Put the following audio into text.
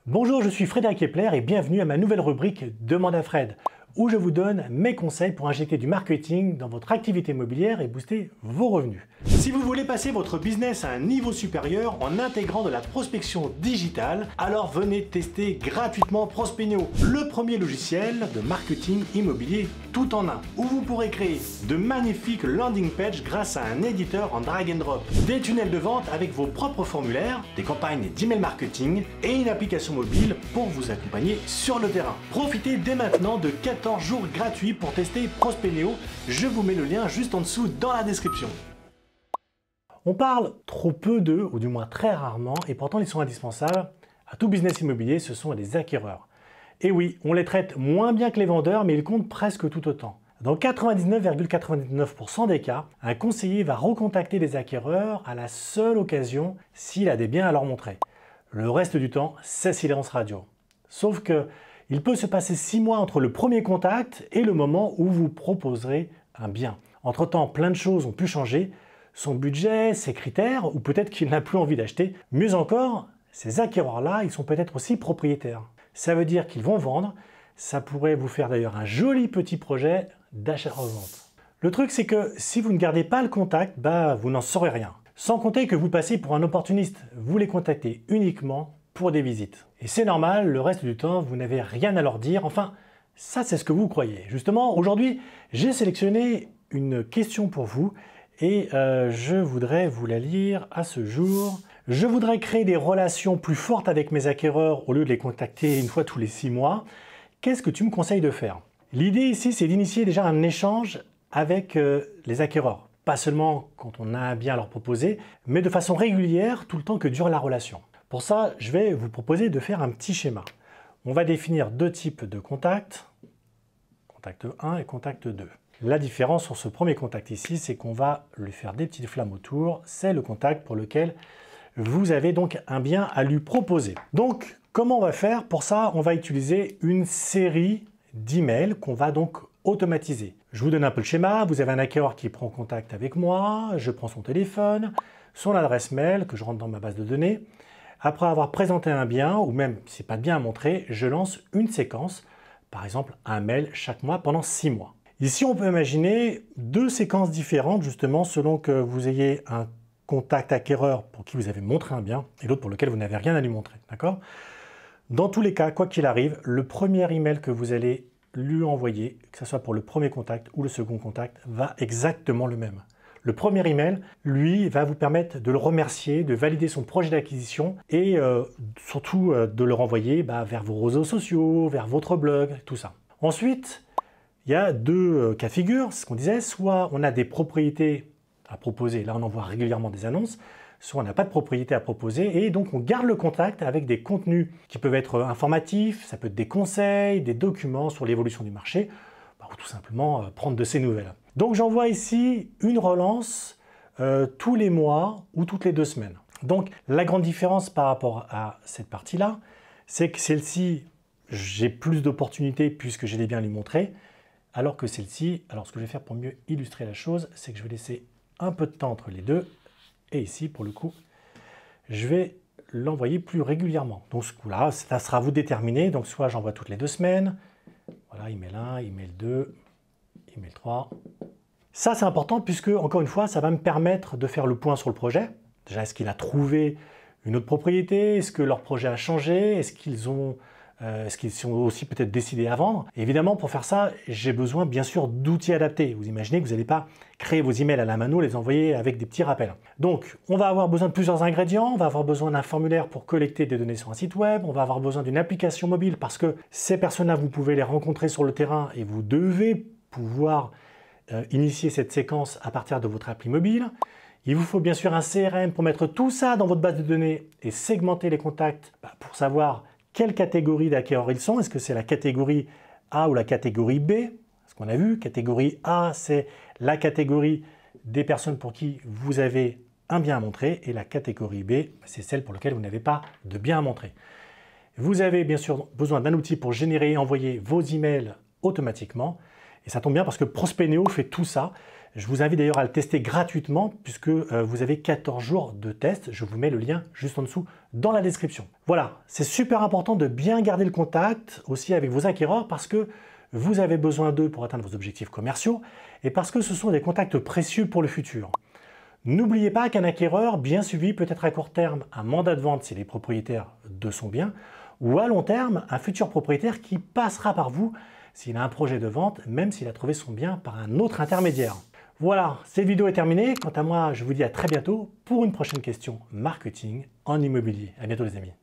Bonjour, je suis Frédéric Epler et bienvenue à ma nouvelle rubrique Demande à Fred, où je vous donne mes conseils pour injecter du marketing dans votre activité immobilière et booster vos revenus. Si vous voulez passer votre business à un niveau supérieur en intégrant de la prospection digitale, alors venez tester gratuitement Prospenio, le premier logiciel de marketing immobilier tout en un, où vous pourrez créer de magnifiques landing pages grâce à un éditeur en drag and drop, des tunnels de vente avec vos propres formulaires, des campagnes d'email marketing et une application mobile pour vous accompagner sur le terrain. Profitez dès maintenant de 14 jours gratuits pour tester Prospenio. Je vous mets le lien juste en dessous dans la description. On parle trop peu d'eux, ou du moins très rarement, et pourtant ils sont indispensables à tout business immobilier, ce sont les acquéreurs. Et oui, on les traite moins bien que les vendeurs, mais ils comptent presque tout autant. Dans 99,99% des cas, un conseiller va recontacter les acquéreurs à la seule occasion s'il a des biens à leur montrer. Le reste du temps, c'est silence radio. Sauf que il peut se passer 6 mois entre le premier contact et le moment où vous proposerez un bien. Entre-temps, plein de choses ont pu changer. Son budget, ses critères, ou peut-être qu'il n'a plus envie d'acheter. Mieux encore, ces acquéreurs-là, ils sont peut-être aussi propriétaires. Ça veut dire qu'ils vont vendre. Ça pourrait vous faire d'ailleurs un joli petit projet d'achat-revente. Le truc, c'est que si vous ne gardez pas le contact, vous n'en saurez rien. Sans compter que vous passez pour un opportuniste. Vous les contactez uniquement pour des visites. Et c'est normal, le reste du temps, vous n'avez rien à leur dire. Enfin, ça, c'est ce que vous croyez. Justement, aujourd'hui, j'ai sélectionné une question pour vous et je voudrais vous la lire à ce jour. Je voudrais créer des relations plus fortes avec mes acquéreurs au lieu de les contacter une fois tous les 6 mois. Qu'est-ce que tu me conseilles de faire? L'idée ici, c'est d'initier déjà un échange avec les acquéreurs. Pas seulement quand on a un bien à leur proposer, mais de façon régulière tout le temps que dure la relation. Pour ça, je vais vous proposer de faire un petit schéma. On va définir deux types de contacts, contact 1 et contact 2. La différence sur ce premier contact ici, c'est qu'on va lui faire des petites flammes autour. C'est le contact pour lequel vous avez donc un bien à lui proposer. Donc, comment on va faire? Pour ça, on va utiliser une série d'emails qu'on va donc automatiser. Je vous donne un peu le schéma. Vous avez un acquéreur qui prend contact avec moi, je prends son téléphone, son adresse mail que je rentre dans ma base de données. Après avoir présenté un bien, ou même si ce n'est pas de bien à montrer, je lance une séquence, par exemple un mail chaque mois pendant 6 mois. Ici, on peut imaginer deux séquences différentes, justement, selon que vous ayez un contact acquéreur pour qui vous avez montré un bien et l'autre pour lequel vous n'avez rien à lui montrer. D'accord? Dans tous les cas, quoi qu'il arrive, le premier email que vous allez lui envoyer, que ce soit pour le premier contact ou le second contact, va exactement le même. Le premier email, lui, va vous permettre de le remercier, de valider son projet d'acquisition et surtout de le renvoyer vers vos réseaux sociaux, vers votre blog, tout ça. Ensuite, il y a deux cas de figure, c'est ce qu'on disait, soit on a des propriétés à proposer, là on envoie régulièrement des annonces, soit on n'a pas de propriété à proposer et donc on garde le contact avec des contenus qui peuvent être informatifs, ça peut être des conseils, des documents sur l'évolution du marché, ou tout simplement prendre de ses nouvelles. Donc j'envoie ici une relance tous les mois ou toutes les 2 semaines. Donc la grande différence par rapport à cette partie-là, c'est que celle-ci, j'ai plus d'opportunités puisque j'ai des biens à lui montrer, alors que celle-ci, alors ce que je vais faire pour mieux illustrer la chose, c'est que je vais laisser un peu de temps entre les deux. Et ici, pour le coup, je vais l'envoyer plus régulièrement. Donc ce coup-là, ça sera à vous déterminer. Donc soit j'envoie toutes les 2 semaines, voilà, email 1, email 2, email 3. Ça, c'est important puisque, encore une fois, ça va me permettre de faire le point sur le projet. Déjà, est-ce qu'il a trouvé une autre propriété? Est-ce que leur projet a changé? Est-ce qu'ils sont aussi peut-être décidés à vendre? Et évidemment, pour faire ça, j'ai besoin bien sûr d'outils adaptés. Vous imaginez que vous n'allez pas créer vos emails à la mano, les envoyer avec des petits rappels. Donc, on va avoir besoin de plusieurs ingrédients. On va avoir besoin d'un formulaire pour collecter des données sur un site web. On va avoir besoin d'une application mobile parce que ces personnes-là, vous pouvez les rencontrer sur le terrain et vous devez pouvoir initier cette séquence à partir de votre appli mobile. Il vous faut bien sûr un CRM pour mettre tout ça dans votre base de données et segmenter les contacts pour savoir quelle catégorie d'acquéreurs ils sont. Est-ce que c'est la catégorie A ou la catégorie B? Ce qu'on a vu, catégorie A, c'est la catégorie des personnes pour qui vous avez un bien à montrer et la catégorie B, c'est celle pour laquelle vous n'avez pas de bien à montrer. Vous avez bien sûr besoin d'un outil pour générer et envoyer vos emails automatiquement. Et ça tombe bien parce que Prospenio fait tout ça. Je vous invite d'ailleurs à le tester gratuitement puisque vous avez 14 jours de test. Je vous mets le lien juste en dessous dans la description. Voilà, c'est super important de bien garder le contact aussi avec vos acquéreurs parce que vous avez besoin d'eux pour atteindre vos objectifs commerciaux et parce que ce sont des contacts précieux pour le futur. N'oubliez pas qu'un acquéreur bien suivi peut être à court terme un mandat de vente s'il est propriétaire de son bien ou à long terme un futur propriétaire qui passera par vous s'il a un projet de vente, même s'il a trouvé son bien par un autre intermédiaire. Voilà, cette vidéo est terminée. Quant à moi, je vous dis à très bientôt pour une prochaine question marketing en immobilier. À bientôt les amis.